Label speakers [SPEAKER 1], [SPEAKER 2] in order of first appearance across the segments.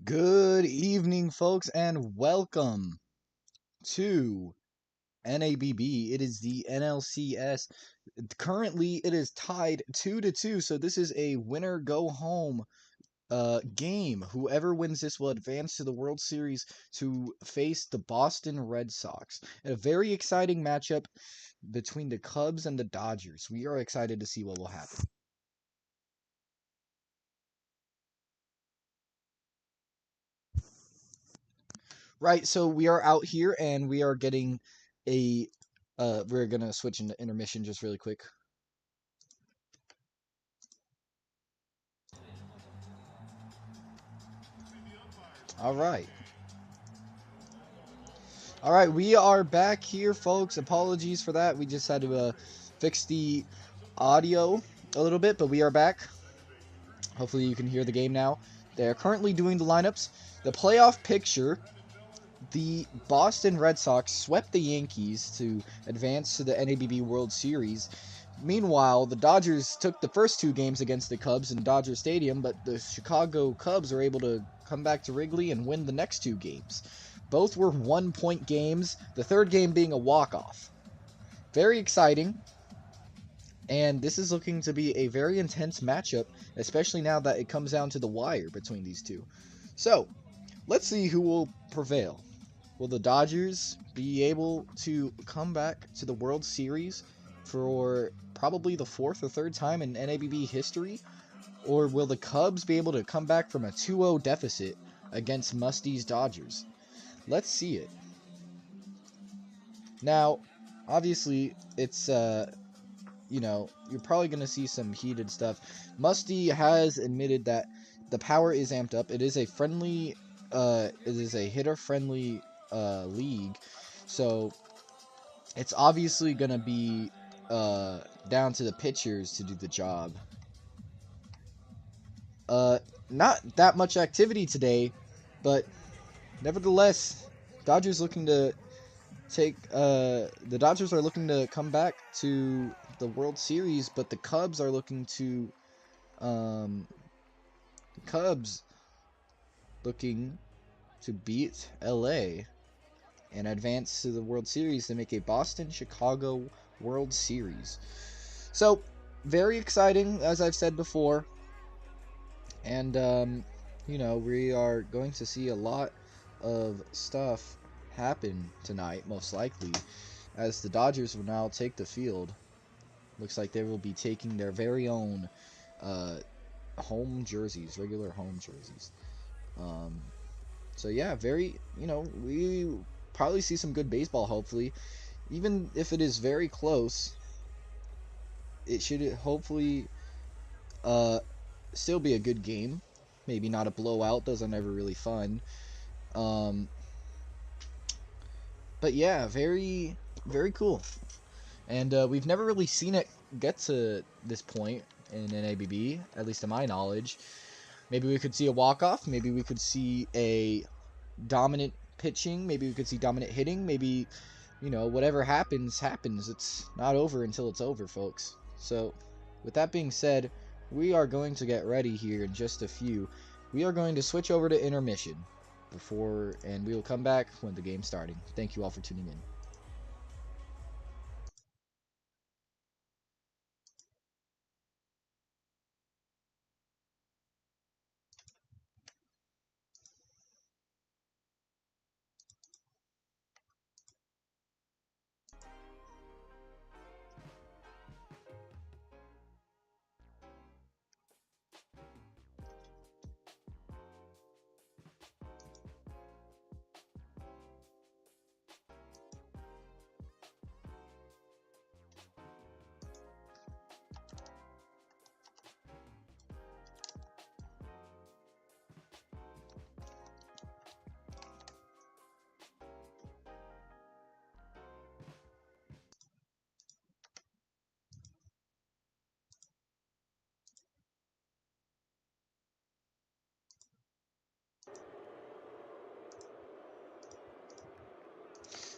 [SPEAKER 1] Good evening, folks, and welcome to NABB. It is the NLCS. Currently, it is tied 2-2, so this is a winner go home game. Whoever wins this will advance to the World Series to face the Boston Red Sox. A very exciting matchup between the Cubs and the Dodgers. We are excited to see what will happen. Right, so we are out here and we are getting a we're gonna switch into intermission just really quick. All right. All right, we are back here, folks. Apologies for that. We just had to fix the audio a little bit, but we are back. Hopefully you can hear the game now. They are currently doing the lineups. The playoff picture, the Boston Red Sox swept the Yankees to advance to the NABB World Series. Meanwhile, the Dodgers took the first two games against the Cubs in Dodger Stadium, but the Chicago Cubs are able to come back to Wrigley and win the next two games. Both were 1-point games, the third game being a walk-off. Very exciting, and this is looking to be a very intense matchup, especially now that it comes down to the wire between these two. So, let's see who will prevail. Will the Dodgers be able to come back to the World Series for probably the fourth or third time in NABB history? Or will the Cubs be able to come back from a 2-0 deficit against Musty's Dodgers? Let's see it. Now, obviously, it's, you're probably going to see some heated stuff. Musty has admitted that the power is amped up. It is a friendly, it is a hitter-friendly league, so it's obviously going to be down to the pitchers to do the job. Not that much activity today, but nevertheless, Dodgers looking to the Dodgers are looking to come back to the World Series, but the Cubs are looking to beat LA and advance to the World Series to make a Boston-Chicago World Series. So, very exciting, as I've said before. And, we are going to see a lot of stuff happen tonight, most likely, as the Dodgers will now take the field. Looks like they will be taking their very own home jerseys, regular home jerseys. So yeah, we probably see some good baseball, hopefully. Even if it is very close, it should hopefully still be a good game. Maybe not a blowout, those are never really fun. But yeah, very, very cool. And we've never really seen it get to this point in NABB, at least to my knowledge. Maybe we could see a walk-off. Maybe we could see a dominant pitching. Maybe we could see dominant hitting. Maybe, whatever happens, happens. It's not over until it's over, folks. So, with that being said, we are going to get ready here in just a few. We are going to switch over to intermission and we will come back when the game's starting. Thank you all for tuning in.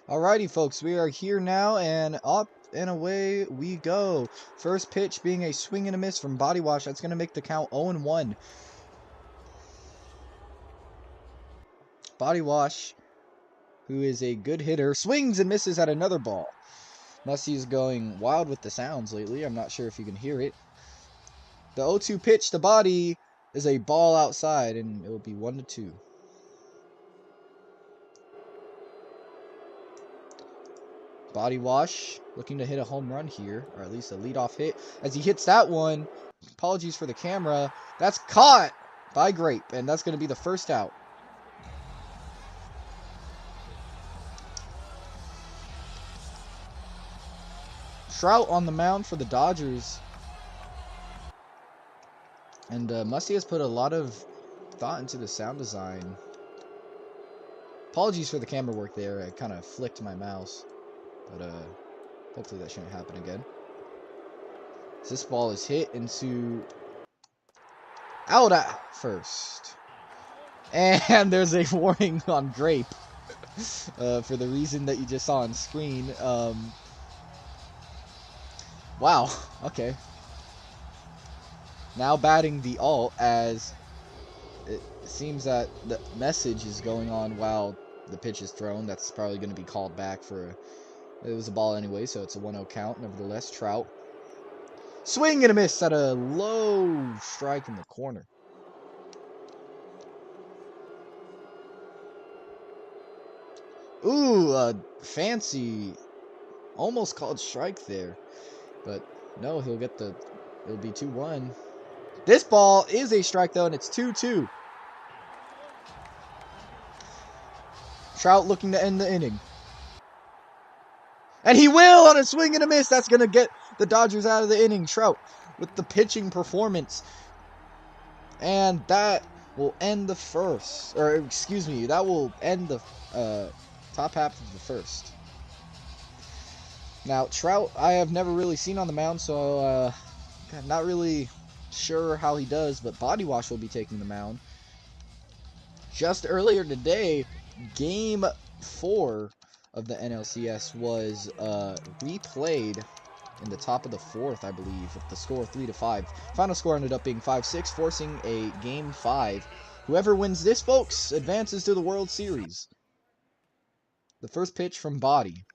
[SPEAKER 1] Alrighty, folks, we are here now, and up and away we go. First pitch being a swing and a miss from Body Wash. That's going to make the count 0-1. Body Wash, who is a good hitter, swings and misses at another ball. Musty's going wild with the sounds lately. I'm not sure if you can hear it. The 0-2 pitch to Body is a ball outside, and it will be 1-2. Body Wash looking to hit a home run here, or at least a leadoff hit. As he hits that one, apologies for the camera, that's caught by Grape, and that's going to be the first out. Trout on the mound for the Dodgers. And Musty has put a lot of thought into the sound design. Apologies for the camera work there. I kind of flicked my mouse. But hopefully that shouldn't happen again. This ball is hit into out at first. And there's a warning on Grape. For the reason that you just saw on screen. Wow. Okay. Now batting the alt, as it seems that the message is going on while the pitch is thrown. That's probably going to be called back for it was a ball anyway, so it's a 1-0 count. Nevertheless, Trout. Swing and a miss at a low strike in the corner. Ooh, a fancy, almost called strike there. But no, he'll get the, it'll be 2-1. This ball is a strike though, and it's 2-2. Trout looking to end the inning. And he will on a swing and a miss. That's going to get the Dodgers out of the inning. Trout with the pitching performance. And that will end the first. Or, excuse me, that will end the top half of the first. Now, Trout, I have never really seen on the mound, so not really sure how he does. But Body Wash will be taking the mound. Just earlier today, Game 4 of the NLCS was replayed in the top of the 4th, I believe, with the score 3-5. Final score ended up being 5-6, forcing a Game 5. Whoever wins this, folks, advances to the World Series. The first pitch from Body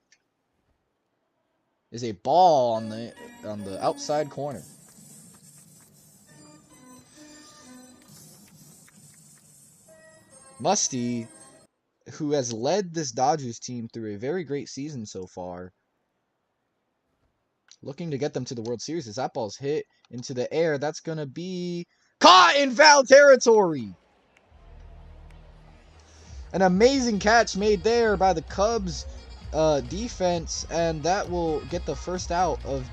[SPEAKER 1] is a ball on the outside corner. Musty, who has led this Dodgers team through a very great season so far, looking to get them to the World Series. As that ball's hit into the air, that's going to be caught in foul territory. An amazing catch made there by the Cubs defense, and that will get the first out of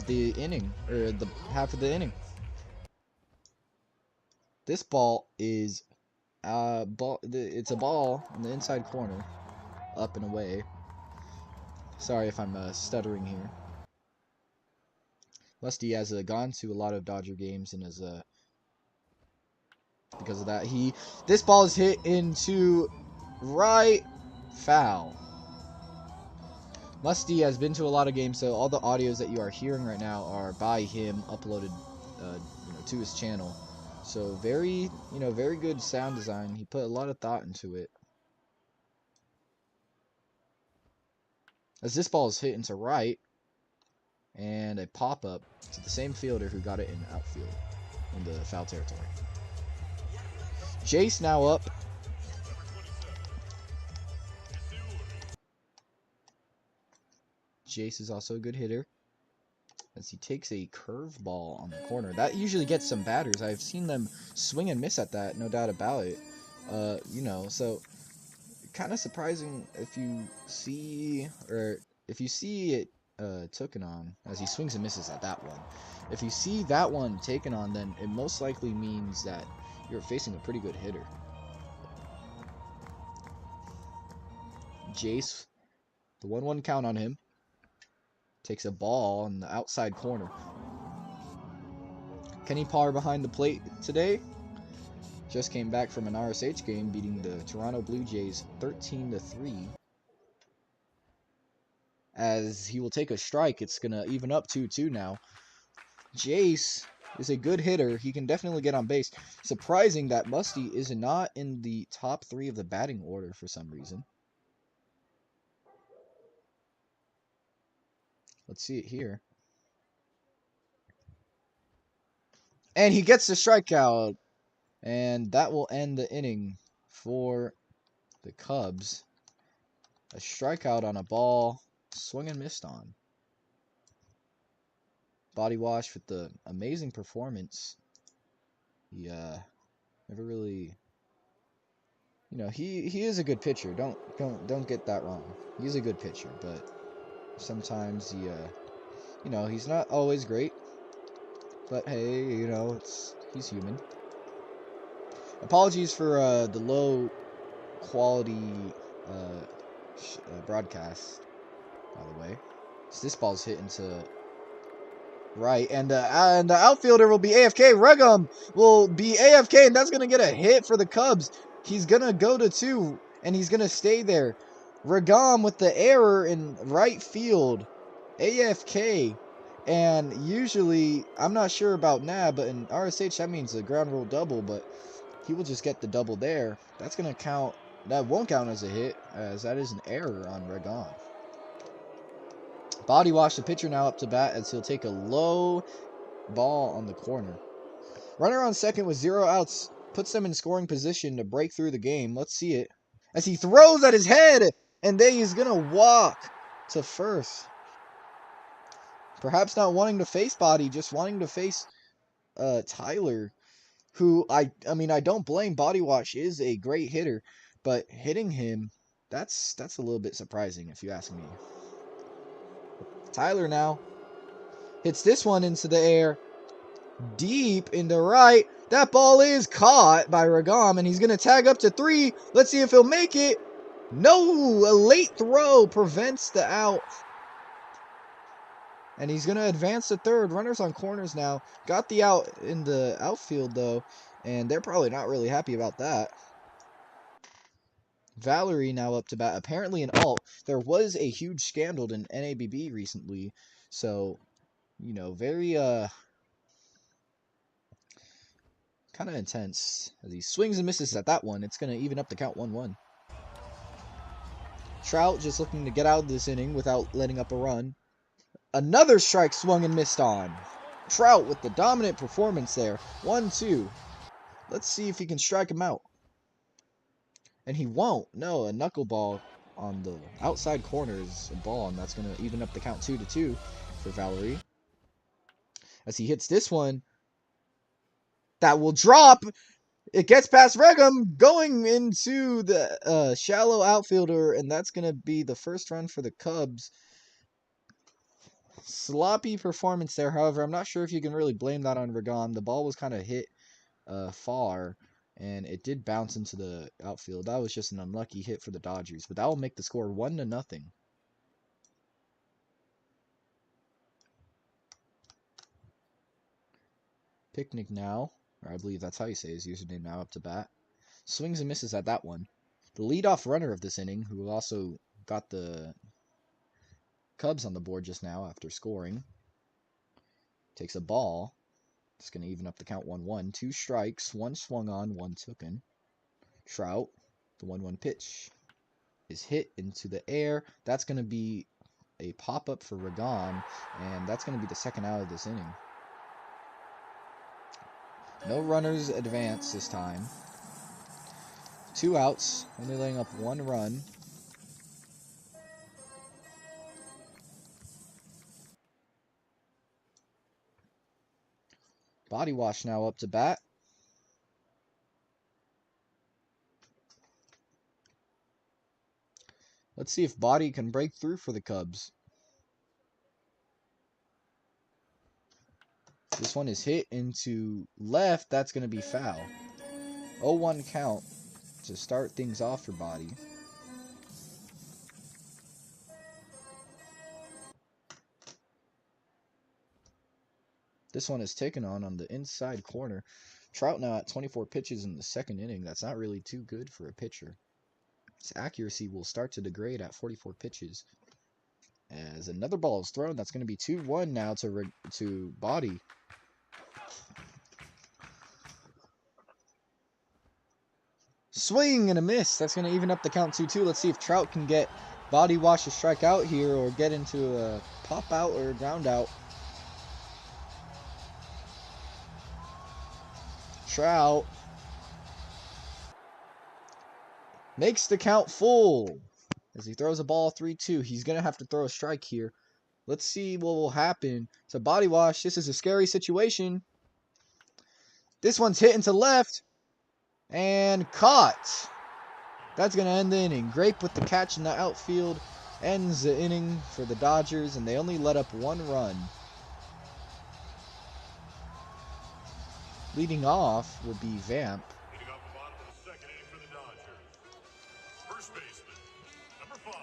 [SPEAKER 1] the inning, or the half of the inning. This ball is it's a ball in the inside corner, up and away. Sorry if I'm stuttering here. Musty has gone to a lot of Dodger games, and is because of that, this ball is hit into right foul. Musty has been to a lot of games, so all the audios that you are hearing right now are by him, uploaded to his channel. So very good sound design. He put a lot of thought into it. As this ball is hit into right, and a pop-up to the same fielder who got it in outfield, in the foul territory. Jace now up. Jace is also a good hitter, as he takes a curveball on the corner. That usually gets some batters. I've seen them swing and miss at that, no doubt about it. So kind of surprising if you see it taken on, as he swings and misses at that one. If you see that one taken on, then it most likely means that you're facing a pretty good hitter. Jace, the 1-1 count on him. Takes a ball in the outside corner. Kenny Parr behind the plate today. Just came back from an RSH game, beating the Toronto Blue Jays 13-3. As he will take a strike, it's going to even up 2-2 now. Jace is a good hitter. He can definitely get on base. Surprising that Musty is not in the top 3 of the batting order for some reason. Let's see it here. And he gets the strikeout. And that will end the inning for the Cubs. A strikeout on a ball swung and missed on. Body Wash with the amazing performance. He never really, you know, he is a good pitcher. Don't get that wrong. He's a good pitcher, but sometimes he you know, he's not always great. But hey, you know, he's human. Apologies for the low quality broadcast, by the way. So this ball's hit into right, and the outfielder will be AFK. Regum will be AFK, and that's gonna get a hit for the Cubs. He's gonna go to 2, and he's gonna stay there. Regum with the error in right field, AFK, and usually I'm not sure about NABB, but in RSH that means a ground rule double, but he will just get the double there. That's gonna count. That won't count as a hit, as that is an error on Regum. Body Wash, the pitcher now up to bat as he'll take a low ball on the corner. Runner on second with 0 outs puts them in scoring position to break through the game. Let's see it. As he throws at his head, and then he's going to walk to first. Perhaps not wanting to face Body, just wanting to face Tyler, who I mean, I don't blame. Body Wash is a great hitter, but hitting him, that's a little bit surprising if you ask me. Tyler now hits this one into the air, deep into right. That ball is caught by Regum, and he's going to tag up to 3. Let's see if he'll make it. No, a late throw prevents the out. And he's going to advance to third. Runners on corners now. Got the out in the outfield, though, and they're probably not really happy about that. Valerie now up to bat. Apparently an alt. There was a huge scandal in NABB recently, so, you know, very, kind of intense. As he swings and misses at that one, it's going to even up the count 1-1. Trout just looking to get out of this inning without letting up a run. Another strike swung and missed on. Trout with the dominant performance there. 1-2. Let's see if he can strike him out. And he won't. No, a knuckleball on the outside corner is a ball, and that's going to even up the count 2-2 for Valerie. As he hits this one, that will drop. It gets past Regum, going into the shallow outfielder, and that's going to be the first run for the Cubs. Sloppy performance there, however. I'm not sure if you can really blame that on Regum. The ball was kind of hit far, and it did bounce into the outfield. That was just an unlucky hit for the Dodgers, but that will make the score 1-0. Picnic now, or I believe that's how you say his username now, up to bat. Swings and misses at that one. The leadoff runner of this inning, who also got the Cubs on the board just now after scoring, takes a ball. It's going to even up the count 1-1. 2 strikes, 1 swung on, 1 taken. Trout, the 1-1 pitch, is hit into the air. That's going to be a pop-up for Regum, and that's going to be the second out of this inning. No runners advance this time. 2 outs, only laying up 1 run. Body Wash now up to bat. Let's see if Body can break through for the Cubs. This one is hit into left. That's going to be foul. 0-1 count to start things off for Body. This one is taken on the inside corner. Trout now at 24 pitches in the second inning. That's not really too good for a pitcher. His accuracy will start to degrade at 44 pitches. As another ball is thrown, that's going to be 2-1 now to Body. Swing and a miss. That's going to even up the count 2-2. Let's see if Trout can get body wash a strike out here or get into a pop out or a ground out. Trout makes the count full as he throws a ball 3-2. He's going to have to throw a strike here. Let's see what will happen. So body wash. This is a scary situation. This one's hitting to left and caught. That's going to end the inning. Grape with the catch in the outfield ends the inning for the Dodgers, and they only let up 1 run. Leading off would be Vamp.
[SPEAKER 2] Leading off the bottom of the second inning for the Dodgers. First baseman, number 5,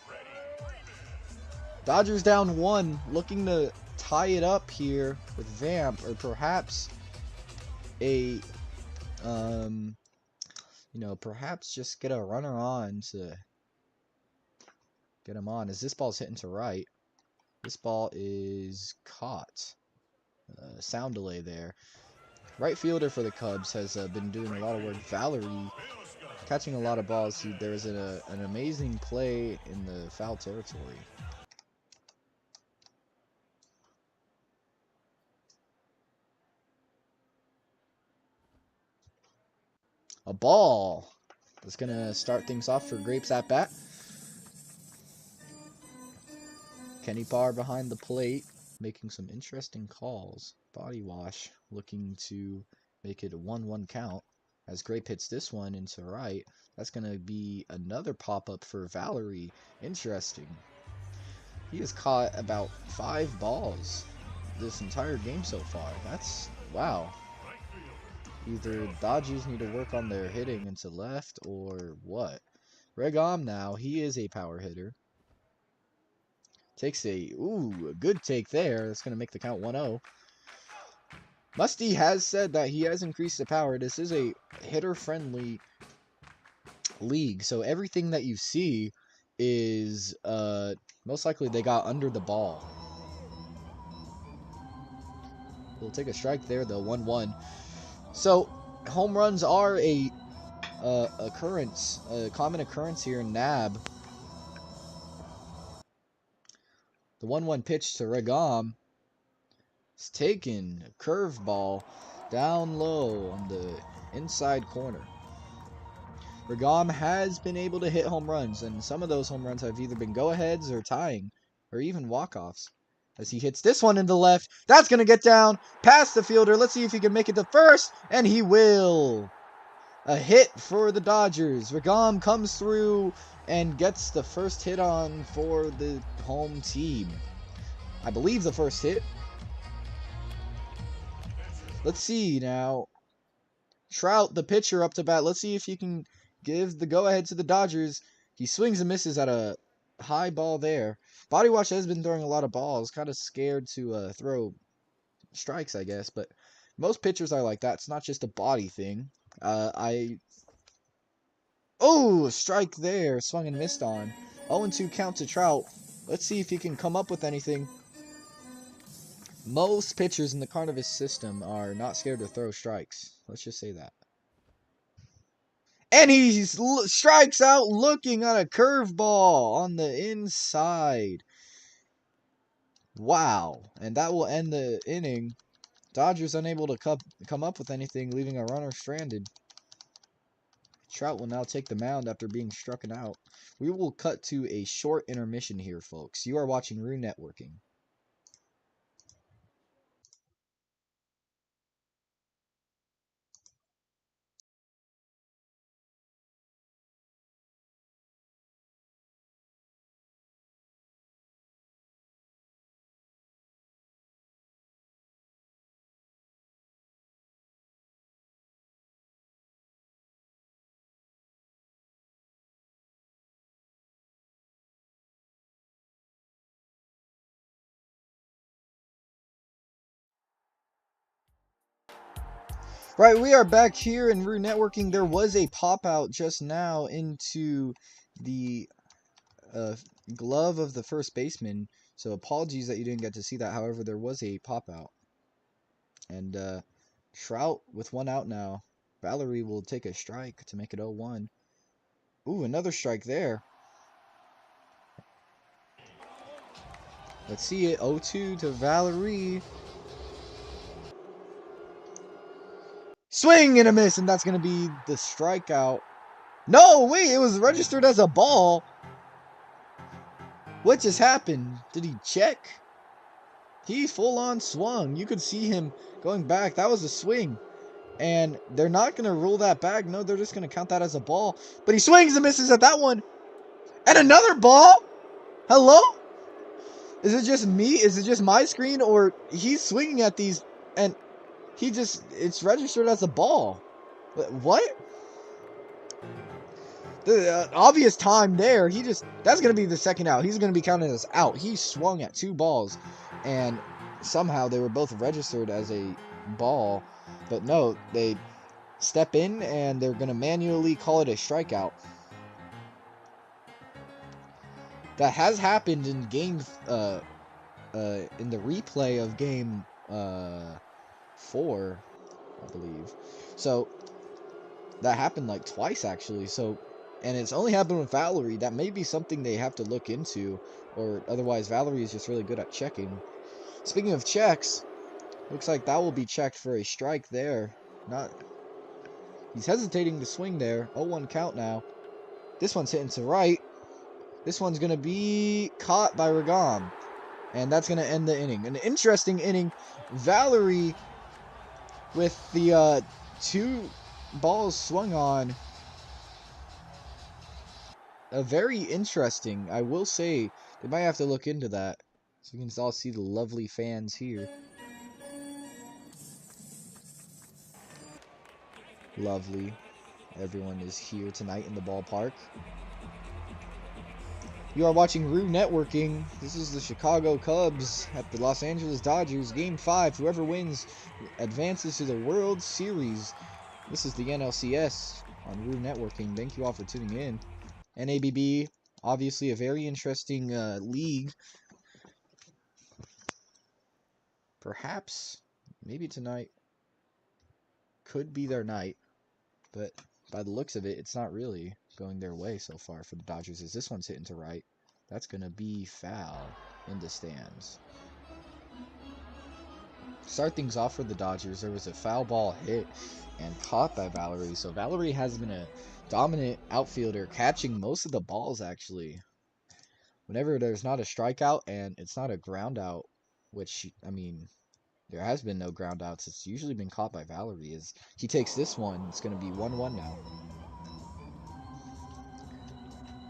[SPEAKER 2] Freddie.
[SPEAKER 1] Dodgers down 1, looking to tie it up here with Vamp, or perhaps a, perhaps just get a runner on to get him on. As this ball's hitting to right, this ball is caught. Sound delay there. Right fielder for the Cubs has been doing a lot of work. Valerie catching a lot of balls. There's an amazing play in the foul territory. A ball that's going to start things off for Grapes at bat. Kenny Parr behind the plate making some interesting calls. Body wash looking to make it a 1-1 count as Grape hits this one into right. That's going to be another pop-up for Valerie. Interesting. He has caught about 5 balls this entire game so far. That's, wow. Either Dodgers need to work on their hitting into left or what. Regom now, he is a power hitter. Takes a good take there. That's going to make the count 1-0. Musty has said that he has increased the power. This is a hitter-friendly league, so everything that you see is most likely they got under the ball. He'll take a strike there, though. 1-1. So home runs are a common occurrence here in NABB. The 1-1 pitch to Regom is taken. A curveball down low on the inside corner. Regom has been able to hit home runs, and some of those home runs have either been go-aheads or tying, or even walk-offs. As he hits this one in the left, that's going to get down past the fielder. Let's see if he can make it to first, and he will. A hit for the Dodgers. Regom comes through and gets the first hit on for the home team. I believe the first hit. Let's see now. Trout, the pitcher, up to bat. Let's see if he can give the go-ahead to the Dodgers. He swings and misses at a high ball there. Body Wash has been throwing a lot of balls. Kind of scared to throw strikes, I guess. But most pitchers are like that. It's not just a body thing. Strike there. Swung and missed on. 0-2 count to Trout. Let's see if he can come up with anything. Most pitchers in the Carnival system are not scared to throw strikes. Let's just say that. And he strikes out looking at a curveball on the inside. Wow. And that will end the inning. Dodgers unable to come up with anything, leaving a runner stranded. Trout will now take the mound after being struck out. We will cut to a short intermission here, folks. You are watching Rue Networking. Right, we are back here in Rue Networking. There was a pop-out just now into the glove of the first baseman. So apologies that you didn't get to see that. However, there was a pop-out. And Trout with 1 out now. Valerie will take a strike to make it 0-1. Ooh, another strike there. Let's see it. 0-2 to Valerie. Swing and a miss, and that's going to be the strikeout. No, wait, it was registered as a ball. What just happened? Did he check? He full on swung. You could see him going back. That was a swing. And they're not going to rule that back. No, they're just going to count that as a ball. But he swings and misses at that one. And another ball? Hello? Is it just me? Is it just my screen? Or he's swinging at these and it's registered as a ball. What? The obvious time there. That's going to be the second out. He's going to be counted as out. He swung at 2 balls. And somehow they were both registered as a ball. But no, they step in and they're going to manually call it a strikeout. That has happened in game in the replay of game 4, I believe. So that happened like twice actually. So, and it's only happened with Valerie. That may be something they have to look into, or otherwise Valerie is just really good at checking. Speaking of checks, looks like that will be checked for a strike there. He's hesitating to swing there. 0-1 count now. This one's hitting to right. This one's going to be caught by Regam. And that's going to end the inning. An interesting inning. Valerie, with the 2 balls swung on, very interesting. I will say, they might have to look into that. So you can all see the lovely fans here. Lovely. Everyone is here tonight in the ballpark. You are watching Rue Networking. This is the Chicago Cubs at the Los Angeles Dodgers. Game 5. Whoever wins advances to the World Series. This is the NLCS on Rue Networking. Thank you all for tuning in. NABB, obviously a very interesting league. Perhaps, maybe tonight could be their night. But by the looks of it, it's not really going their way so far for the Dodgers, as this one's hitting to right. That's going to be foul in the stands. Start things off for the Dodgers. There was a foul ball hit and caught by Valerie. So Valerie has been a dominant outfielder, catching most of the balls, actually. Whenever there's not a strikeout and it's not a ground out, which, I mean, there has been no ground outs. It's usually been caught by Valerie. As he takes this one, it's going to be 1-1 now.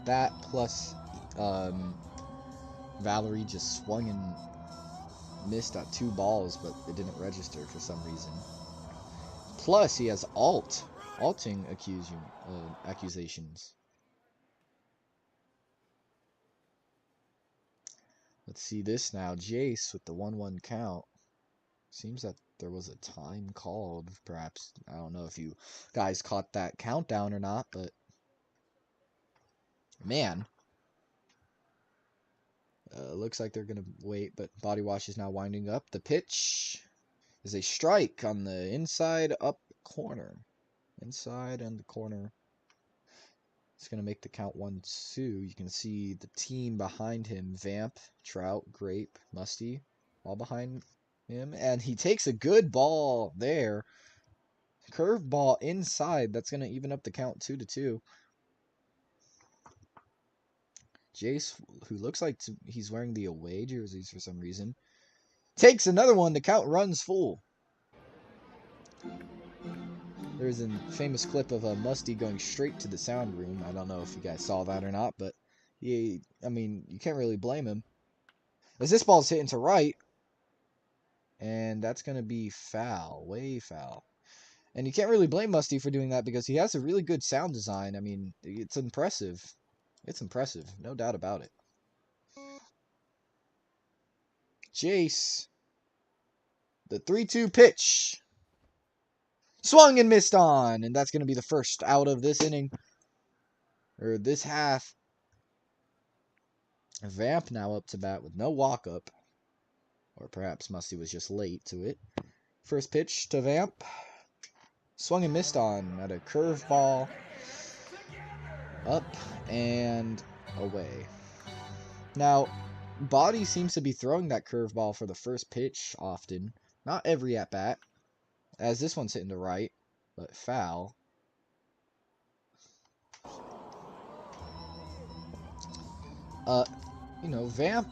[SPEAKER 1] That plus Valerie just swung and missed at 2 balls, but it didn't register for some reason. Plus, he has alting accusations. Let's see this now. Jace with the 1-1 count. Seems that there was a time called, perhaps. I don't know if you guys caught that countdown or not, but man. Looks like they're going to wait, but Body Wash is now winding up. The pitch is a strike on the inside up corner. Inside and the corner. It's going to make the count 1-2. You can see the team behind him. Vamp, Trout, Grape, Musty, all behind him. And he takes a good ball there. Curve ball inside. That's going to even up the count 2-2. Jace, who looks like he's wearing the away jerseys for some reason, takes another one. The count runs full. There's a famous clip of a Musty going straight to the sound room. I don't know if you guys saw that or not, but I mean, you can't really blame him. As this ball's hitting to right, and that's going to be foul, way foul. And you can't really blame Musty for doing that because he has a really good sound design. I mean, it's impressive. It's impressive, no doubt about it. Jace, the 3-2 pitch. Swung and missed on, and that's going to be the first out of this inning, or this half. Vamp now up to bat with no walk-up, or perhaps Musty was just late to it. First pitch to Vamp. Swung and missed on at a curveball. Up and away. Now, Body seems to be throwing that curveball for the first pitch often. Not every at-bat, as this one's hitting to right, but foul. Vamp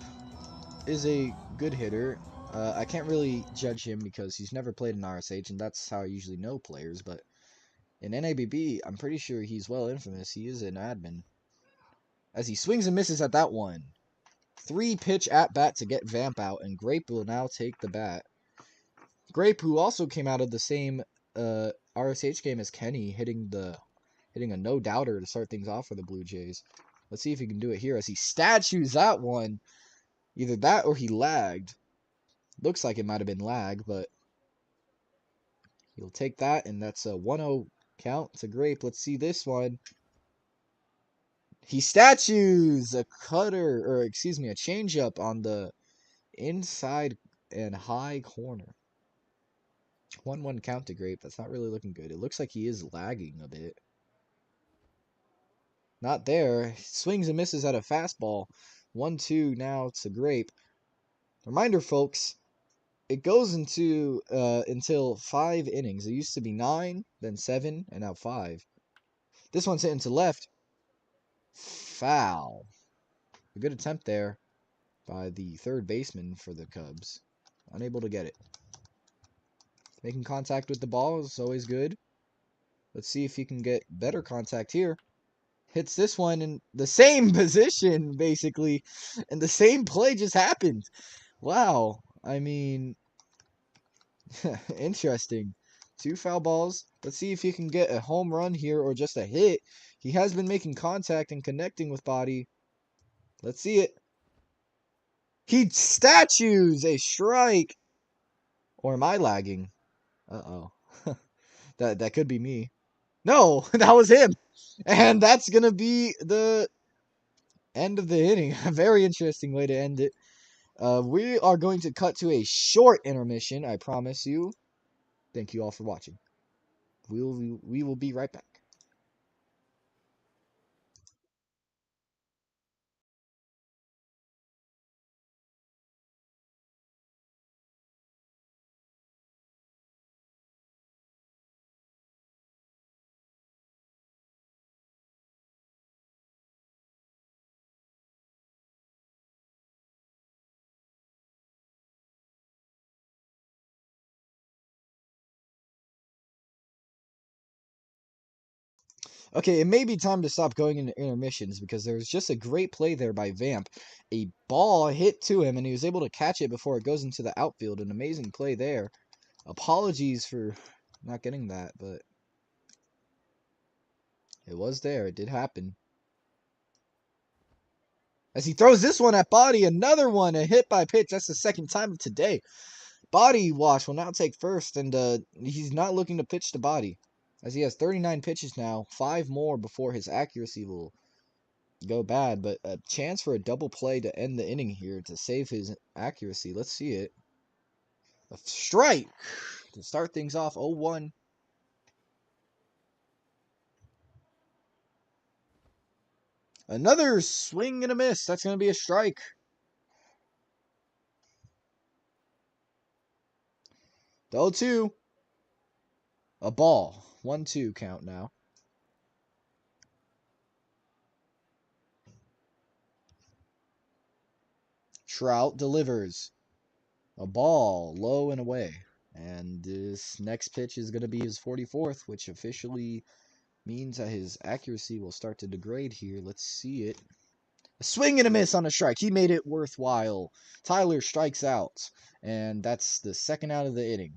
[SPEAKER 1] is a good hitter. I can't really judge him because he's never played in RSH, and that's how I usually know players, but in NABB, I'm pretty sure he's well infamous. He is an admin. As he swings and misses at that one. 3-pitch at-bat to get Vamp out, and Grape will now take the bat. Grape, who also came out of the same RSH game as Kenny, hitting a no-doubter to start things off for the Blue Jays. Let's see if he can do it here as he statues that one. Either that or he lagged. Looks like it might have been lag, but he'll take that, and that's a 1-0 count to Grape. Let's see this one. He statues a changeup on the inside and high corner. 1-1 count to Grape. That's not really looking good. It looks like he is lagging a bit. Not there. Swings and misses at a fastball. 1-2 now to Grape. Reminder, folks, it goes into until 5 innings. It used to be 9, then 7, and now 5. This one's hitting to left. Foul. A good attempt there by the third baseman for the Cubs. Unable to get it. Making contact with the ball is always good. Let's see if he can get better contact here. Hits this one in the same position, basically. And the same play just happened. Wow. I mean, interesting. 2 foul balls. Let's see if he can get a home run here or just a hit. He has been making contact and connecting with Body. Let's see it. He statues a strike. Or am I lagging? Uh-oh. That could be me. No, that was him. And that's going to be the end of the inning. A very interesting way to end it. We are going to cut to a short intermission, I promise you. Thank you all for watching. We will be right back. Okay, it may be time to stop going into intermissions because there was just a great play there by Vamp. A ball hit to him, and he was able to catch it before it goes into the outfield. An amazing play there. Apologies for not getting that, but it was there. It did happen. As he throws this one at Body, another one, a hit by pitch. That's the second time of today. Body Wash will now take first, and he's not looking to pitch to Body, as he has 39 pitches now, 5 more before his accuracy will go bad, but a chance for a double play to end the inning here to save his accuracy. Let's see it. A strike to start things off. 0-1. Another swing and a miss. That's going to be a strike. The 0-2. A ball. 1-2 count now. Trout delivers. A ball, low and away. And this next pitch is going to be his 44th, which officially means that his accuracy will start to degrade here. Let's see it. A swing and a miss on a strike. He made it worthwhile. Tyler strikes out. And that's the second out of the inning.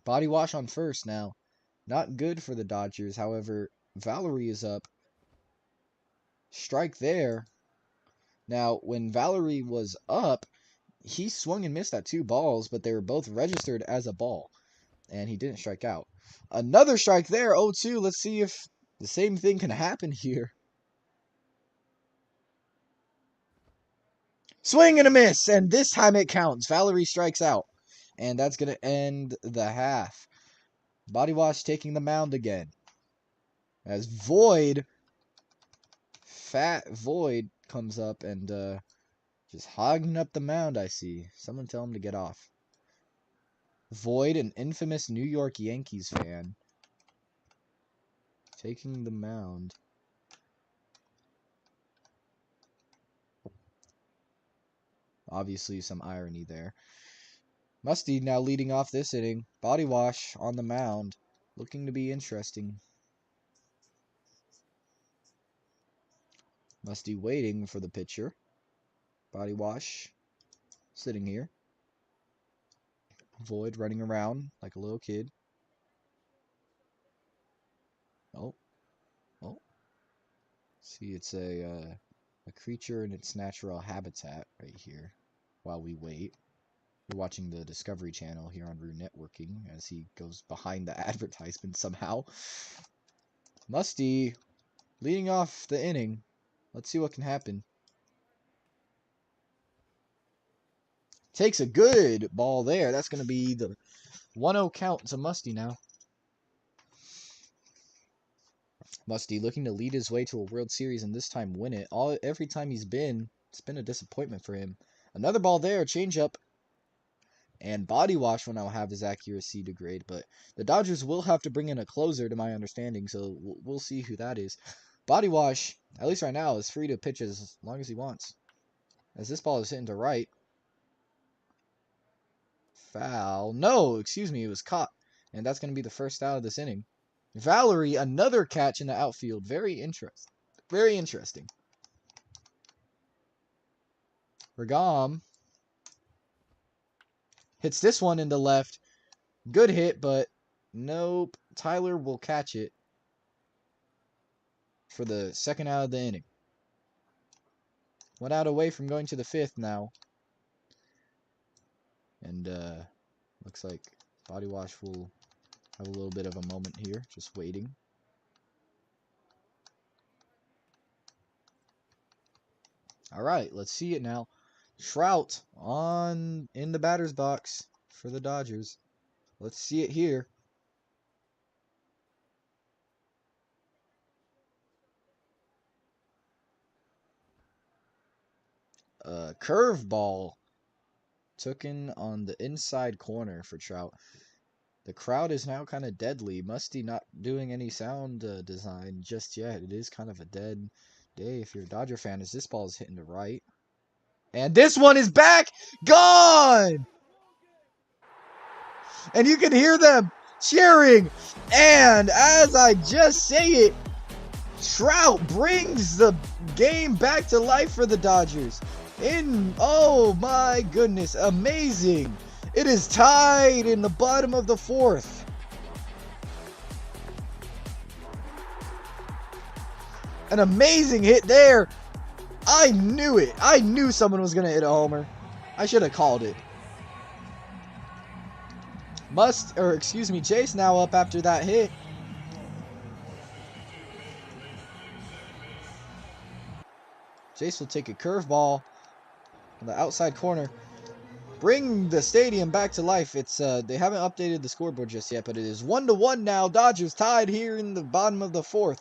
[SPEAKER 1] Body Wash on first now. Not good for the Dodgers. However, Valerie is up. Strike there. Now, when Valerie was up, he swung and missed at 2 balls, but they were both registered as a ball. And he didn't strike out. Another strike there, 0-2. Let's see if the same thing can happen here. Swing and a miss, and this time it counts. Valerie strikes out. And that's going to end the half. Body Wash taking the mound again. As Void, Fat Void comes up and just hogging up the mound, I see. Someone tell him to get off. Void, an infamous New York Yankees fan, taking the mound. Obviously some irony there. Musty now leading off this inning. Body Wash on the mound. Looking to be interesting. Musty waiting for the pitcher. Body Wash sitting here. Void running around like a little kid. Oh. See, it's a creature in its natural habitat right here while we wait. We're watching the Discovery Channel here on Rue Networking as he goes behind the advertisement somehow. Musty leading off the inning. Let's see what can happen. Takes a good ball there. That's going to be the 1-0 count to Musty now. Musty looking to lead his way to a World Series and this time win it. Every time he's been, it's been a disappointment for him. Another ball there, changeup. And Body Wash will now have his accuracy degrade, but the Dodgers will have to bring in a closer to my understanding, so we'll see who that is. Body Wash, at least right now, is free to pitch as long as he wants. As this ball is hitting to right. Foul. No, excuse me, it was caught. And that's going to be the first out of this inning. Valerie, another catch in the outfield. Very interesting. Very interesting. Regam hits this one into left. Good hit, but nope. Tyler will catch it for the second out of the inning. 1 out away from going to the 5th now. And looks like Body Wash will have a little bit of a moment here, just waiting. All right, let's see it now. Trout in the batter's box for the Dodgers. Let's see it here. Curveball taken on the inside corner for Trout. The crowd is now kind of deadly. Musty not doing any sound design just yet. It is kind of a dead day if you're a Dodger fan, as this ball is hitting to right. And this one is back! Gone! And you can hear them cheering. And as I just say it, Trout brings the game back to life for the Dodgers. Oh my goodness, amazing. It is tied in the bottom of the 4th. An amazing hit there. I knew it. I knew someone was going to hit a homer. I should have called it. Jace now up after that hit. Jace will take a curveball on the outside corner. Bring the stadium back to life. It's they haven't updated the scoreboard just yet, but it is 1-1 now. Dodgers tied here in the bottom of the 4th.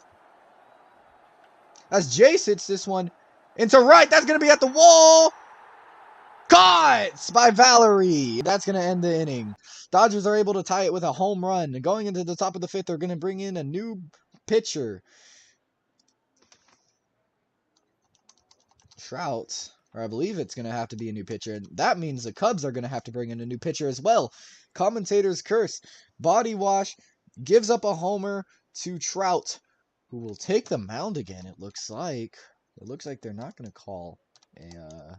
[SPEAKER 1] As Jace hits this one into right, that's going to be at the wall. Caught by Valerie. That's going to end the inning. Dodgers are able to tie it with a home run. And going into the top of the 5th, they're going to bring in a new pitcher. Trout, or I believe it's going to have to be a new pitcher. And that means the Cubs are going to have to bring in a new pitcher as well. Commentator's curse. Body Wash gives up a homer to Trout, who will take the mound again, it looks like. It looks like they're not going to call a...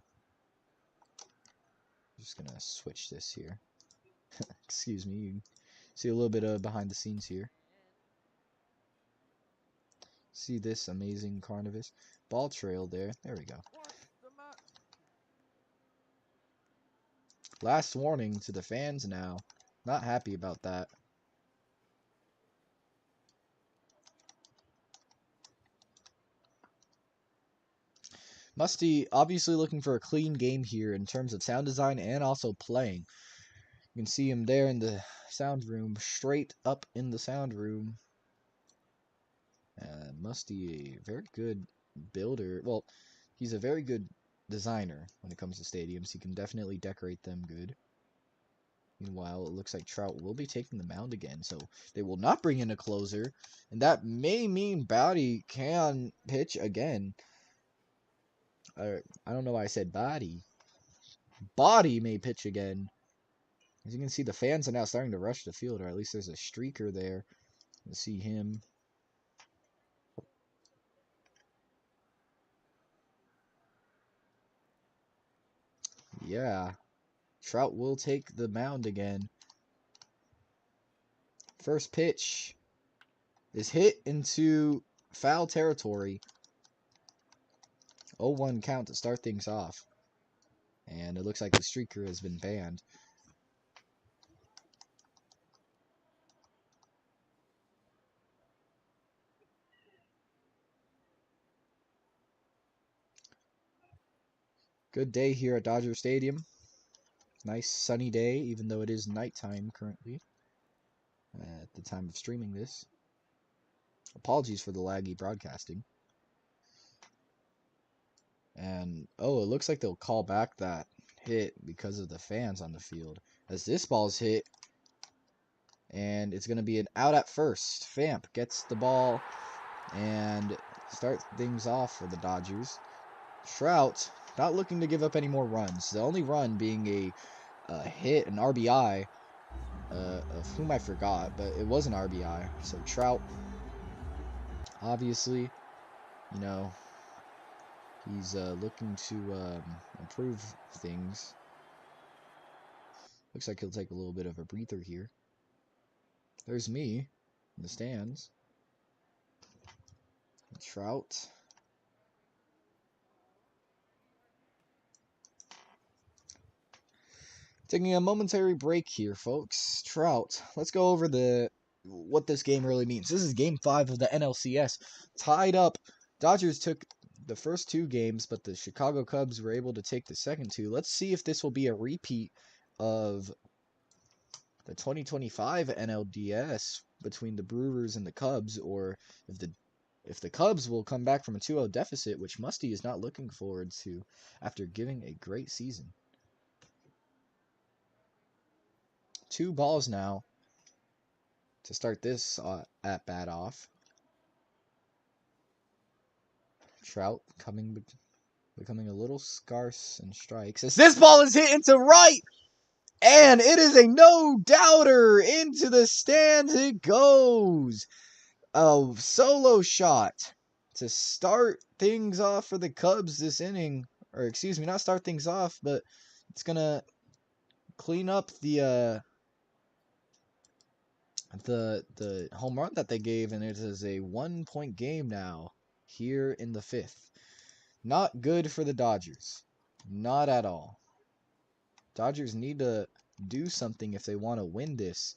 [SPEAKER 1] I'm just going to switch this here. Excuse me. You can see a little bit of behind the scenes here. See this amazing carnivus. Ball trail there. There we go. Last warning to the fans now. Not happy about that. Musty obviously looking for a clean game here in terms of sound design and also playing. You can see him there in the sound room, straight up in the sound room. Musty, a very good builder. Well, he's a very good designer when it comes to stadiums. He can definitely decorate them good. Meanwhile, it looks like Trout will be taking the mound again, so they will not bring in a closer, and that may mean Bowdy can pitch again. I don't know why I said Body. Body may pitch again. As you can see, the fans are now starting to rush the field, or at least there's a streaker there. Let's see him. Yeah, Trout will take the mound again. First pitch is hit into foul territory. 0-1 count to start things off. And it looks like the streaker has been banned. Good day here at Dodger Stadium. Nice sunny day, even though it is nighttime currently at the time of streaming this. Apologies for the laggy broadcasting. And, oh, it looks like they'll call back that hit because of the fans on the field. As this ball's hit, and it's going to be an out at first. Famp gets the ball and start things off for the Dodgers. Trout not looking to give up any more runs. The only run being a hit, an RBI, of whom I forgot, but it was an RBI. So Trout, obviously, you know, he's looking to improve things. Looks like he'll take a little bit of a breather here. There's me in the stands. Trout. Taking a momentary break here, folks. Trout. Let's go over what this game really means. This is Game 5 of the NLCS. Tied up. Dodgers took the first 2 games, but the Chicago Cubs were able to take the second 2. Let's see if this will be a repeat of the 2025 NLDS between the Brewers and the Cubs, or if the Cubs will come back from a 2-0 deficit, which Musty is not looking forward to after giving a great season. 2 balls now to start this at bat off. Trout becoming a little scarce in strikes as this ball is hit into right, and it is a no-doubter. Into the stands it goes. A solo shot to start things off for the Cubs this inning, or excuse me, not start things off, but it's gonna clean up the home run that they gave, and it is a 1-point game now here in the 5th. Not good for the Dodgers. Not at all. Dodgers need to do something if they want to win this,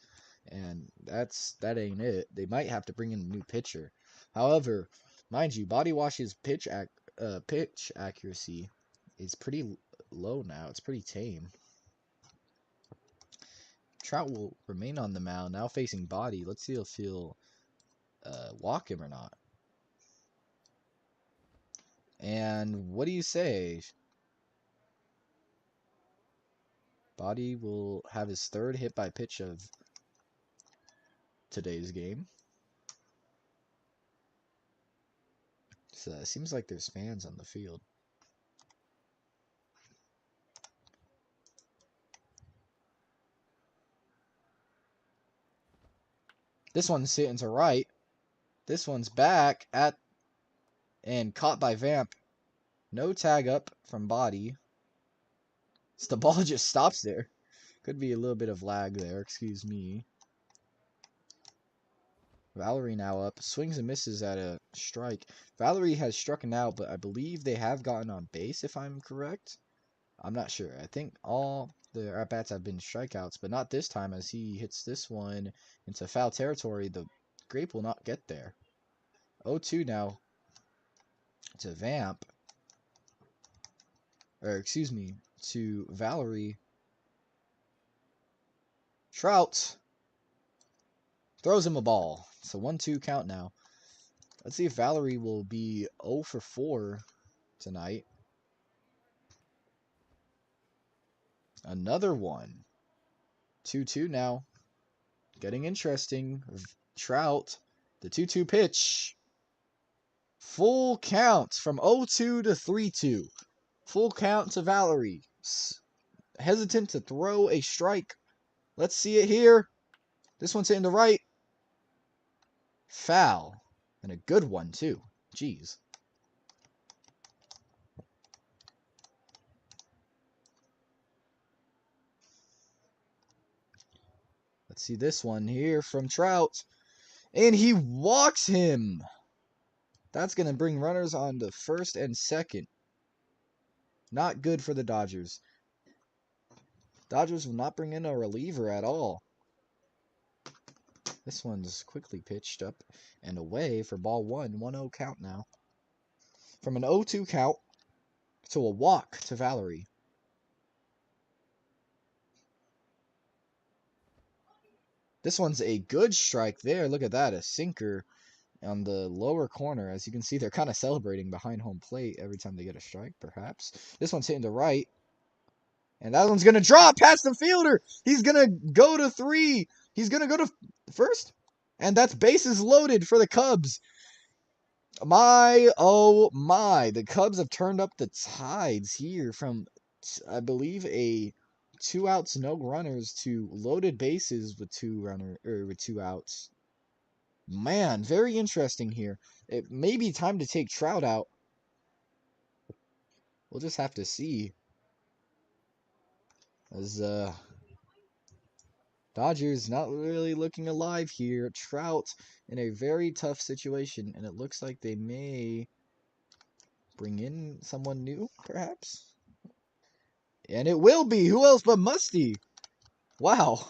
[SPEAKER 1] and that ain't it. They might have to bring in a new pitcher. However, mind you, Body Wash's pitch accuracy is pretty low now. It's pretty tame. Trout will remain on the mound, now facing Body. Let's see if he'll walk him or not. And what do you say? Body will have his 3rd hit by pitch of today's game. So it seems like there's fans on the field. This one's hitting to right. This one's back at and caught by Vamp. No tag up from Body. So the ball just stops there. Could be a little bit of lag there, excuse me. Valerie now up. Swings and misses at a strike. Valerie has struck out, but I believe they have gotten on base, if I'm correct. I'm not sure. I think all the at-bats have been strikeouts, but not this time as he hits this one into foul territory. The grape will not get there. 0-2 now to Vamp. Or, excuse me, to Valerie. Trout throws him a ball. It's a 1-2 count now. Let's see if Valerie will be 0 for 4 tonight. Another one. 2-2 now. Getting interesting. Trout, the 2-2 pitch. Full count from 0-2 to 3-2. Full count to Valerie. Hesitant to throw a strike. Let's see it here. This one's hitting the right. Foul. And a good one, too. Jeez. Let's see this one here from Trout. And he walks him. That's going to bring runners on to first and second. Not good for the Dodgers. Dodgers will not bring in a reliever at all. This one's quickly pitched up and away for ball one. 1-0 count now. From an 0-2 count to a walk to Valerie. This one's a good strike there. Look at that. A sinker on the lower corner. As you can see, they're kind of celebrating behind home plate every time they get a strike, perhaps. This one's hitting to right. And that one's going to drop past the fielder. He's going to go to 3. He's going to go to first. And that's bases loaded for the Cubs. Oh my. The Cubs have turned up the tides here from, I believe, a 2 outs, no runners to loaded bases with 2 outs. Man, very interesting here. It may be time to take Trout out. We'll just have to see. As Dodgers not really looking alive here. Trout in a very tough situation, and it looks like they may bring in someone new, perhaps. And it will be. Who else but Musty? Wow.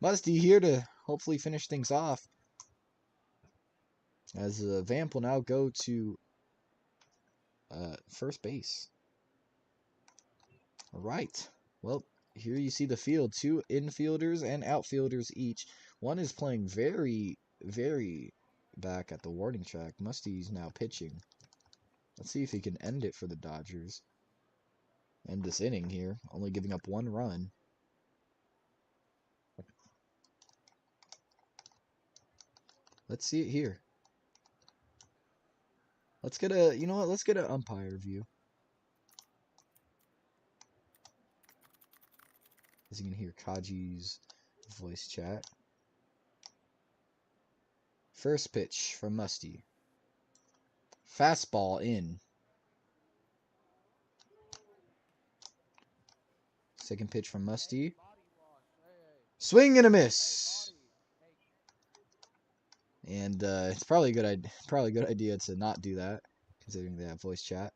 [SPEAKER 1] Musty here to hopefully finish things off. As Vamp will now go to first base. All right. Well, here you see the field. 2 infielders and outfielders each. One is playing very, very back at the warning track. Musty's now pitching. Let's see if he can end it for the Dodgers. End this inning here. Only giving up 1 run. Let's see it here. Let's get a, you know what? Let's get an umpire view. As you can hear Kaji's voice chat. First pitch from Musty. Fastball in. Second pitch from Musty. Swing and a miss. And it's probably a good idea to not do that, considering they have voice chat.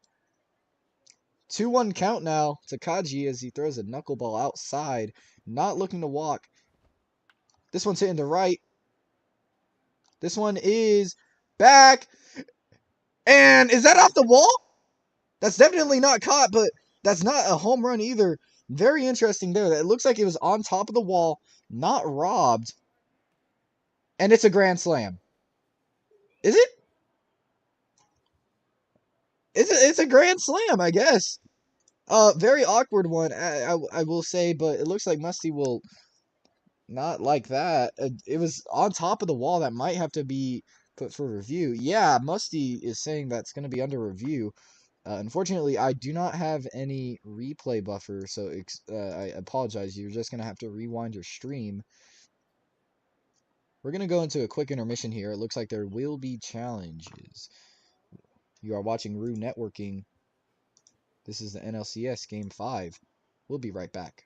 [SPEAKER 1] 2-1 count now to Kaji as he throws a knuckleball outside, not looking to walk. This one's hitting to right. This one is back. And is that off the wall? That's definitely not caught, but that's not a home run either. Very interesting there. It looks like it was on top of the wall, not robbed. And it's a grand slam. Is it? It's a grand slam, I guess. Very awkward one, I will say, but it looks like Musty will not like that. It was on top of the wall. That might have to be put for review. Yeah, Musty is saying that's going to be under review. Unfortunately, I do not have any replay buffer, so I apologize. You're just going to have to rewind your stream. We're going to go into a quick intermission here. It looks like there will be challenges. You are watching Rue Networking. This is the NLCS Game 5. We'll be right back.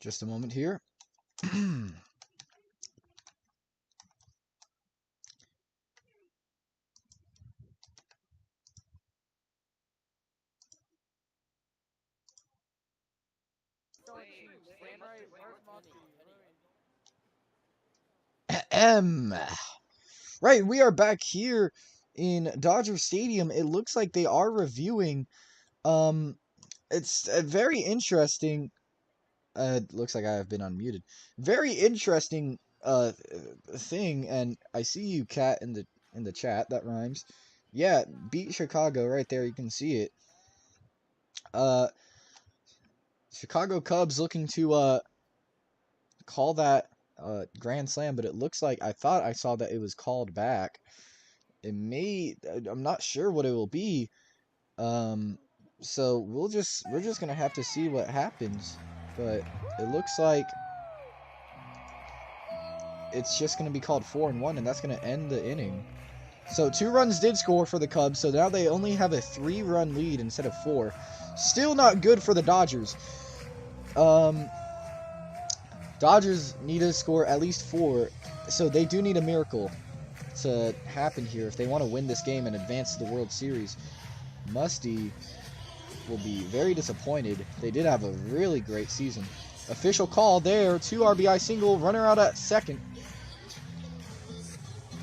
[SPEAKER 1] Just a moment here. Right, we are back here in Dodger Stadium. It looks like they are reviewing. It's very interesting. It looks like I have been unmuted. Very interesting thing, and I see you, Cat, in the chat. That rhymes. Yeah, beat Chicago right there. You can see it. Chicago Cubs looking to call that grand slam, but it looks like I thought I saw that it was called back. It may. I'm not sure what it will be. So we're just gonna have to see what happens. But it looks like it's just gonna be called 4-1, and that's gonna end the inning. So 2 runs did score for the Cubs, so now they only have a 3-run lead instead of 4. Still not good for the Dodgers. Dodgers need to score at least 4, so they do need a miracle to happen here if they want to win this game and advance to the World Series. Musty will be very disappointed. They did have a really great season. Official call there, 2 RBI single, runner out at second.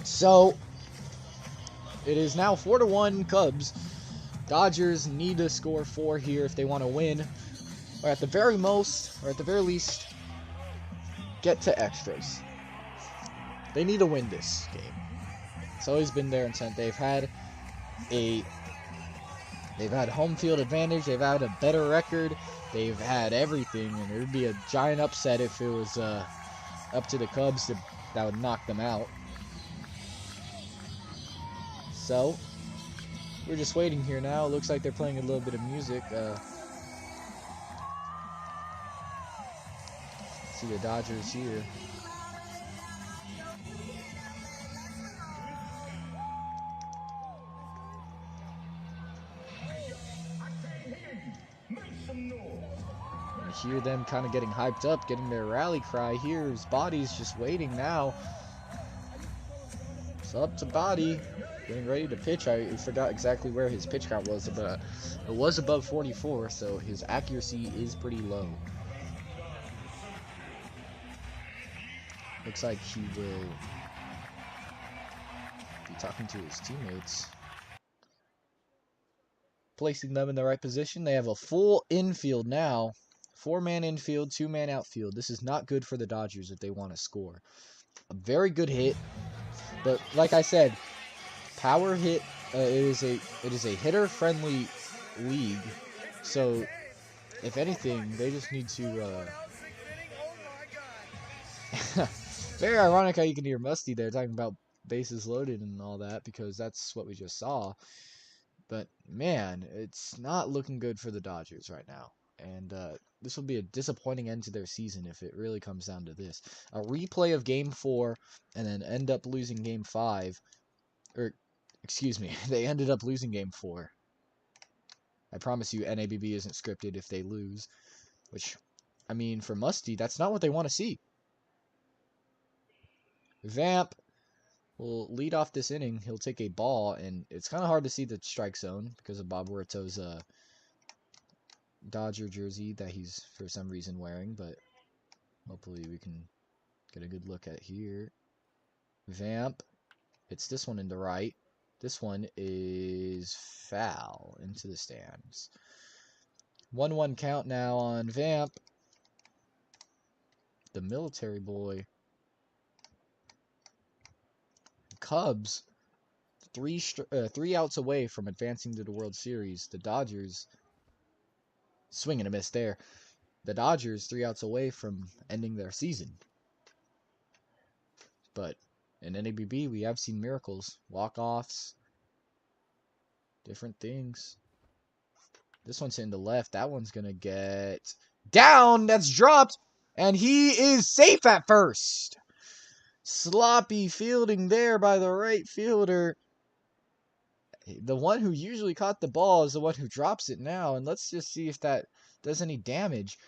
[SPEAKER 1] So it is now 4-1 Cubs. Dodgers need to score 4 here if they want to win, or at the very most, or at the very least, get to extras. They need to win this game. It's always been their intent. They've had home field advantage. They've had a better record. They've had everything, and it would be a giant upset if it was up to the Cubs that would knock them out. So we're just waiting here now. It looks like they're playing a little bit of music. See the Dodgers here. hear them kind of getting hyped up, getting their rally cry here. His body's just waiting now. It's up to Body, getting ready to pitch. I forgot exactly where his pitch count was, but it was above 44, so his accuracy is pretty low. Looks like he will be talking to his teammates, placing them in the right position. They have a full infield now. 4-man infield, 2-man outfield. This is not good for the Dodgers if they want to score. A very good hit, but like I said, power hit. It is a hitter-friendly league, so if anything, they just need to. Very ironic how you can hear Musty there talking about bases loaded and all that, because that's what we just saw. But man, it's not looking good for the Dodgers right now. And this will be a disappointing end to their season if it really comes down to this. A replay of Game 4 and then end up losing Game 5. Or, excuse me, they ended up losing Game 4. I promise you NABB isn't scripted if they lose. Which, I mean, for Musty, that's not what they want to see. Vamp will lead off this inning. He'll take a ball, and it's kind of hard to see the strike zone because of Bob Huerto's Dodger jersey that he's for some reason wearing, but hopefully we can get a good look at here. Vamp hits this one into right. This one is foul into the stands. 1-1 count now on Vamp. The military boy. Cubs, three outs away from advancing to the World Series. The Dodgers, swing and a miss there. The Dodgers 3 outs away from ending their season. But in NABB, we have seen miracles, walk-offs, different things. This one's hitting the left. That one's going to get down. That's dropped. And he is safe at first. Sloppy fielding there by the right fielder. The one who usually caught the ball is the one who drops it now. And let's just see if that does any damage.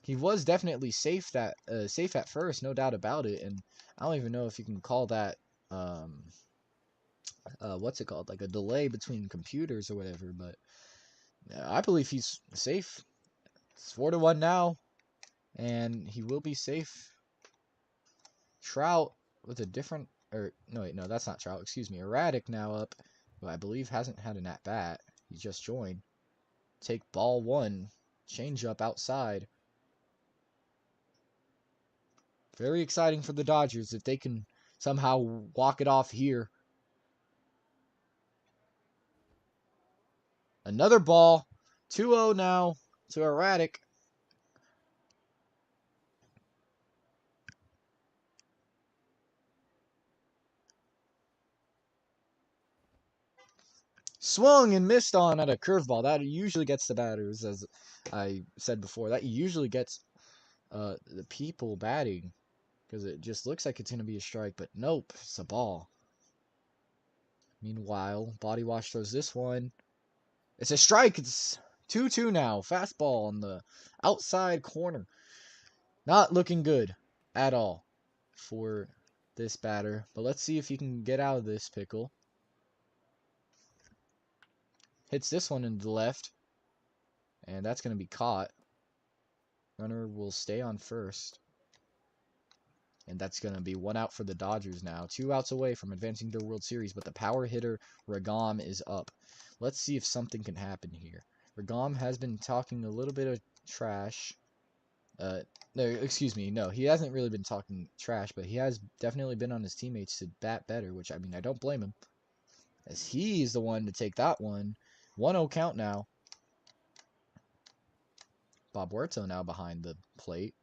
[SPEAKER 1] He was definitely safe at first, no doubt about it. And I don't even know if you can call that, what's it called? Like a delay between computers or whatever. But I believe he's safe. It's 4-1 now. And he will be safe. Trout with a different, or no, wait, no, that's not Trout. Excuse me. Erratic now up, who I believe hasn't had an at-bat. He just joined. Take ball 1. Change up outside. Very exciting for the Dodgers if they can somehow walk it off here. Another ball. 2-0 now to Erratic. Swung and missed on at a curveball. That usually gets the batters, as I said before. That usually gets the people batting, because it just looks like it's going to be a strike, but nope, it's a ball. Meanwhile, Body Wash throws this one. It's a strike. It's 2-2 now. Fastball on the outside corner. Not looking good at all for this batter, but let's see if he can get out of this pickle. Hits this one into the left, and that's going to be caught. Runner will stay on first. And that's going to be 1 out for the Dodgers now. 2 outs away from advancing to the World Series, but the power hitter, Regam, is up. Let's see if something can happen here. Regam has been talking a little bit of trash. No, excuse me. No, he hasn't really been talking trash, but he has definitely been on his teammates to bat better, which, I mean, I don't blame him, as he's the one to take that one. 1-0 count now. Bob Huerto now behind the plate.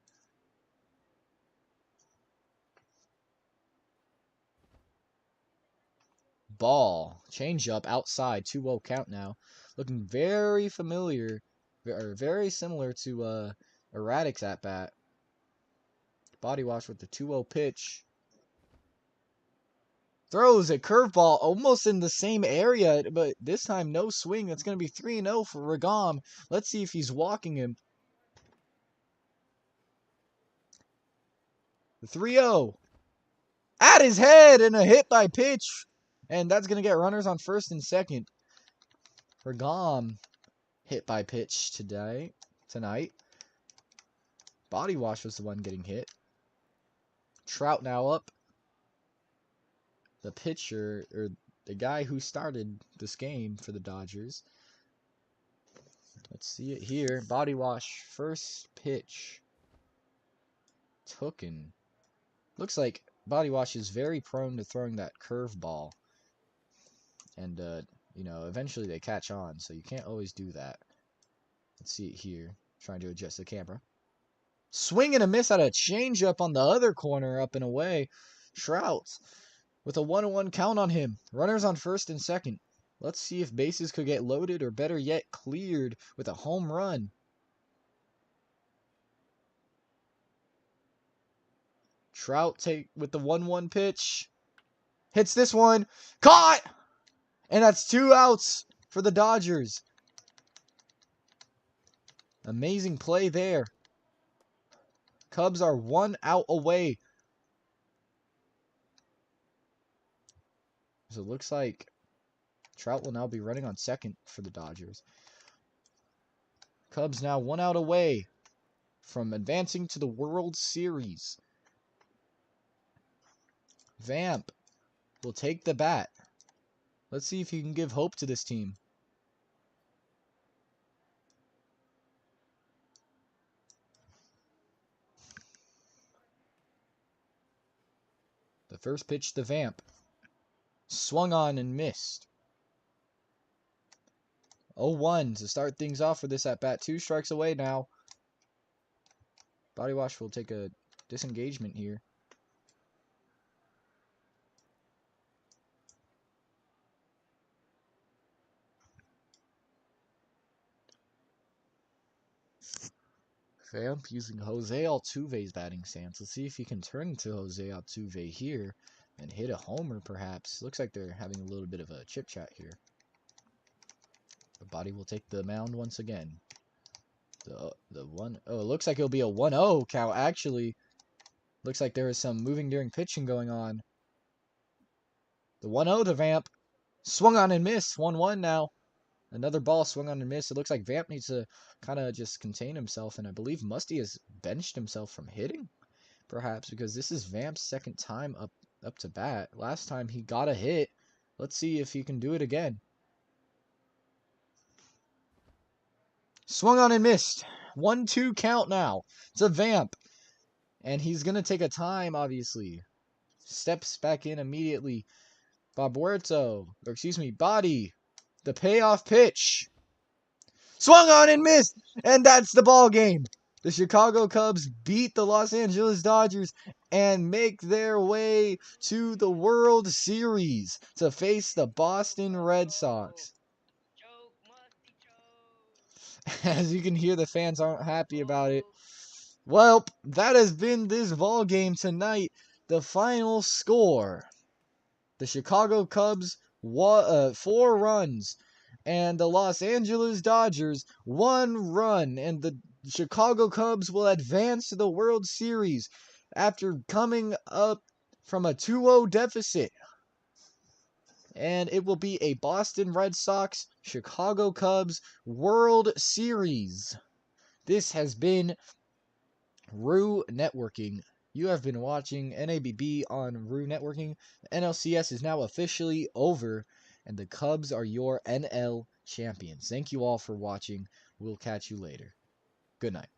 [SPEAKER 1] Ball. Change up outside. 2-0 count now. Looking very familiar, or very similar to Erratic's at bat. Body Wash with the 2-0 pitch. Throws a curveball almost in the same area, but this time no swing. That's going to be 3-0 for Regam. Let's see if he's walking him. The 3-0. At his head and a hit by pitch. And that's going to get runners on first and second. Regam hit by pitch tonight. Body Wash was the one getting hit. Trout now up. The pitcher, or the guy who started this game for the Dodgers. Let's see it here. Body Wash, first pitch. Tooken. Looks like Body Wash is very prone to throwing that curveball. And, eventually they catch on, so you can't always do that. Let's see it here. Trying to adjust the camera. Swing and a miss at a changeup on the other corner, up and away. Trout with a 1-1 count on him. Runners on first and second. Let's see if bases could get loaded, or better yet, cleared with a home run. Trout with the 1-1 pitch. Hits this one. Caught! And that's 2 outs for the Dodgers. Amazing play there. Cubs are 1 out away. So it looks like Trout will now be running on second for the Dodgers. Cubs now 1 out away from advancing to the World Series. Vamp will take the bat. Let's see if he can give hope to this team. The first pitch to Vamp. Swung on and missed. 0-1 to start things off for this at-bat. 2 strikes away now. Body Wash will take a disengagement here. Vamp using Jose Altuve's batting stance. Let's see if he can turn into Jose Altuve here and hit a homer, perhaps. Looks like they're having a little bit of a chit-chat here. The Body will take the mound once again. It looks like it'll be a 1-0 count, actually. Looks like there is some moving during pitching going on. The 1-0 to Vamp. Swung on and missed. 1-1 now. Another ball swung on and missed. It looks like Vamp needs to kind of just contain himself, and I believe Musty has benched himself from hitting, perhaps, because this is Vamp's second time up to bat. Last time he got a hit. Let's see if he can do it again. Swung on and missed. 1-2 count now. It's a Vamp, and he's going to take a time, obviously. Steps back in immediately. Body. The payoff pitch. Swung on and missed. And that's the ball game. The Chicago Cubs beat the Los Angeles Dodgers and make their way to the World Series to face the Boston Red Sox. As you can hear, the fans aren't happy about it. Well, that has been this ball game tonight. The final score. The Chicago Cubs 4 runs, and the Los Angeles Dodgers 1 run, and the Chicago Cubs will advance to the World Series after coming up from a 2-0 deficit. And it will be a Boston Red Sox, Chicago Cubs World Series. This has been Rue Networking. You have been watching NABB on Rue Networking. NLCS is now officially over, and the Cubs are your NL champions. Thank you all for watching. We'll catch you later. Good night.